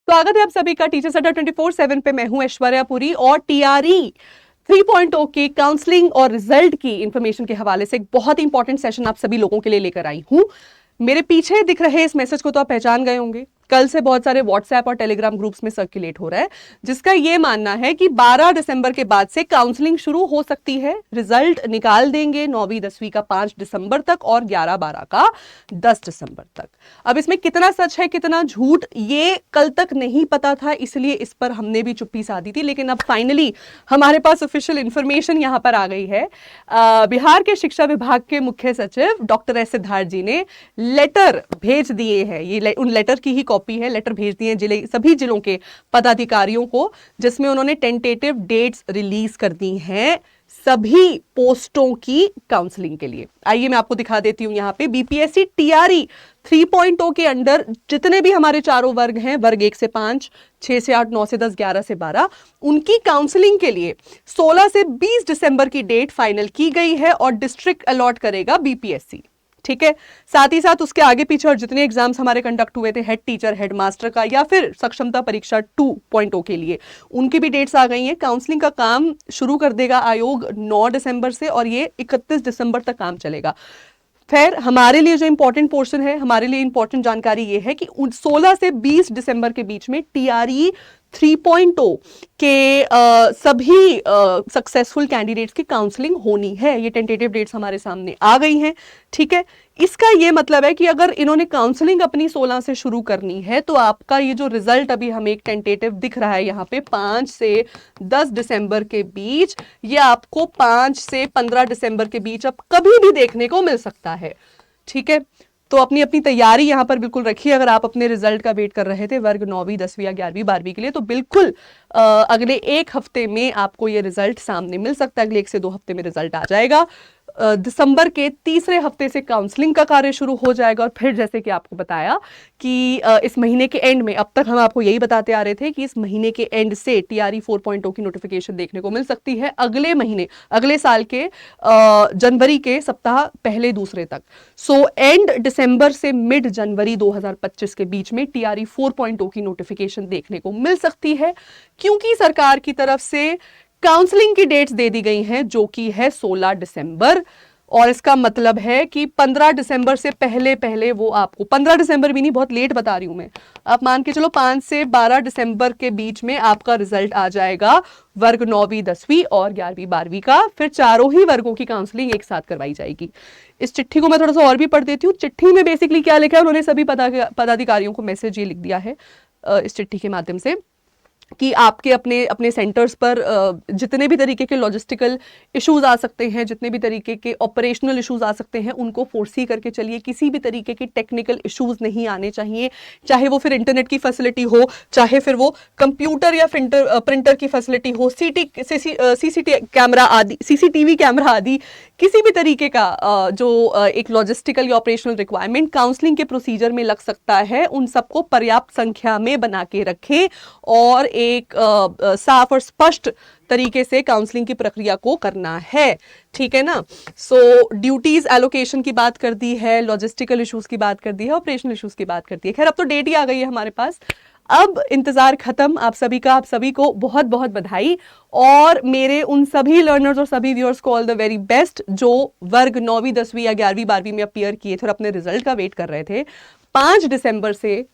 स्वागत है आप सभी का टीचर्स अड्डा 24/7 पे। मैं हूं ऐश्वर्या पुरी और टीआरई 3.0 के काउंसलिंग और रिजल्ट की इंफॉर्मेशन के हवाले से एक बहुत ही इंपॉर्टेंट सेशन आप सभी लोगों के लिए लेकर आई हूं। मेरे पीछे दिख रहे इस मैसेज को तो आप पहचान गए होंगे, कल से बहुत सारे व्हाट्सएप और टेलीग्राम ग्रुप्स में सर्कुलेट हो रहा है, जिसका यह मानना है कि 12 दिसंबर के बाद से काउंसलिंग शुरू हो सकती है। रिजल्ट निकाल देंगे 9वीं 10वीं का 5 दिसंबर तक और 11-12 का 10 दिसंबर तक। अब इसमें कितना सच है कितना झूठ ये कल तक नहीं पता था, इसलिए इस पर हमने भी चुप्पी साधी थी, लेकिन अब फाइनली हमारे पास ऑफिशियल इंफॉर्मेशन यहां पर आ गई है। बिहार के शिक्षा विभाग के मुख्य सचिव डॉक्टर एस सिद्धार्थ जी ने लेटर भेज दिए हैं। ये उन लेटर की ही कॉपी है, लेटर भेज दिए जिले सभी जिलों के पदाधिकारियों को, जिसमें उन्होंने टेंटेटिव डेट्स रिलीज कर दी हैं सभी पोस्टों की काउंसलिंग के लिए। आइए मैं आपको दिखा देती हूं। यहां पे बीपीएससी टीआरई 3.0 के अंडर जितने भी हमारे चारों वर्ग हैं, वर्ग 1 से 5, 6 से 8, 9 से 10, 11 से 12, उनकी काउंसलिंग के लिए 16 से 20 दिसंबर की डेट फाइनल की गई है और डिस्ट्रिक्ट अलॉट करेगा बीपीएससी। ठीक है, साथ ही साथ उसके आगे पीछे और जितने एग्जाम्स हमारे कंडक्ट हुए थे हेड टीचर, हेड मास्टर का या फिर सक्षमता परीक्षा 2.0 के लिए, उनकी भी डेट्स आ गई हैं। काउंसलिंग का काम शुरू कर देगा आयोग 9 दिसंबर से और ये 31 दिसंबर तक काम चलेगा। फिर हमारे लिए जो इंपॉर्टेंट पोर्शन है, हमारे लिए इंपॉर्टेंट जानकारी ये है कि 16 से 20 दिसंबर के बीच में टीआरई 3.0 के सभी सक्सेसफुल कैंडिडेट्स की काउंसलिंग होनी है। ये टेंटेटिव डेट्स हमारे सामने आ गई हैं। ठीक है, इसका ये मतलब है कि अगर इन्होंने काउंसलिंग अपनी 16 से शुरू करनी है तो आपका ये जो रिजल्ट अभी हमें एक टेंटेटिव दिख रहा है यहाँ पे 5 से 10 दिसंबर के बीच, ये आपको 5 से 15 दिसंबर के बीच अब कभी भी देखने को मिल सकता है। ठीक है, तो अपनी अपनी तैयारी यहां पर बिल्कुल रखिए। अगर आप अपने रिजल्ट का वेट कर रहे थे वर्ग 9वीं 10वीं या 11वीं 12वीं के लिए, तो बिल्कुल अगले 1 हफ्ते में आपको ये रिजल्ट सामने मिल सकता है। अगले 1 से 2 हफ्ते में रिजल्ट आ जाएगा। दिसंबर के तीसरे हफ्ते से काउंसलिंग का कार्य शुरू हो जाएगा और फिर जैसे कि आपको बताया कि इस महीने के एंड में, अब तक हम आपको यही बताते आ रहे थे कि इस महीने के एंड से टीआरई 4.0 की नोटिफिकेशन देखने को मिल सकती है अगले महीने, अगले साल के जनवरी के सप्ताह पहले दूसरे तक। सो एंड दिसंबर से मिड जनवरी 2025 के बीच में टीआरई 4.0 की नोटिफिकेशन देखने को मिल सकती है, क्योंकि सरकार की तरफ से काउंसलिंग की डेट्स दे दी गई हैं जो कि है 16 दिसंबर। और इसका मतलब है कि 15 दिसंबर से पहले पहले वो आपको, 15 दिसंबर भी नहीं, बहुत लेट बता रही हूं मैं, आप मान के चलो 5 से 12 दिसंबर के बीच में आपका रिजल्ट आ जाएगा वर्ग 9वीं 10वीं और 11वीं 12वीं का। फिर चारों ही वर्गों की काउंसलिंग एक साथ करवाई जाएगी। इस चिट्ठी को मैं थोड़ा सा और भी पढ़ देती हूँ। चिट्ठी में बेसिकली क्या लिखा है, उन्होंने सभी पदाधिकारियों को मैसेज ये लिख दिया है इस चिट्ठी के माध्यम से कि आपके अपने अपने सेंटर्स पर जितने भी तरीके के लॉजिस्टिकल इश्यूज आ सकते हैं, जितने भी तरीके के ऑपरेशनल इश्यूज आ सकते हैं, उनको फोर्सी करके चलिए। किसी भी तरीके के टेक्निकल इश्यूज नहीं आने चाहिए, चाहे वो फिर इंटरनेट की फैसिलिटी हो, चाहे फिर वो कंप्यूटर या प्रिंटर की फैसिलिटी हो, सीसीटीवी कैमरा आदि किसी भी तरीके का जो एक लॉजिस्टिकल या ऑपरेशनल रिक्वायरमेंट काउंसलिंग के प्रोसीजर में लग सकता है, उन सबको पर्याप्त संख्या में बना के रखें और एक साफ और स्पष्ट तरीके से काउंसलिंग की प्रक्रिया को करना है। ठीक है ना। सो ड्यूटीज एलोकेशन की बात कर दी है, लॉजिस्टिकल इश्यूज की बात कर दी है, ऑपरेशनल इश्यूज की बात कर दी है। खैर अब तो डेट ही आ गई है हमारे पास, अब इंतजार खत्म। आप सभी का, आप सभी को बहुत बहुत बधाई और मेरे उन सभी लर्नर्स और सभी व्यूअर्स को ऑल द वेरी बेस्ट जो वर्ग 9वीं 10वीं या 11वीं 12वीं में अपीयर किए थे और अपने रिजल्ट का वेट कर रहे थे। 5 दिसंबर से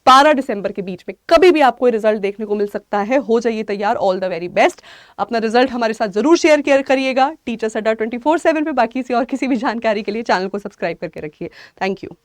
12 दिसंबर के बीच में कभी भी आपको रिजल्ट देखने को मिल सकता है। हो जाइए तैयार। All the very best. अपना रिजल्ट हमारे साथ जरूर शेयर करिएगा टीचर्स अड्डा 24/7 पे। बाकी से और किसी भी जानकारी के लिए चैनल को सब्सक्राइब करके रखिए। Thank you.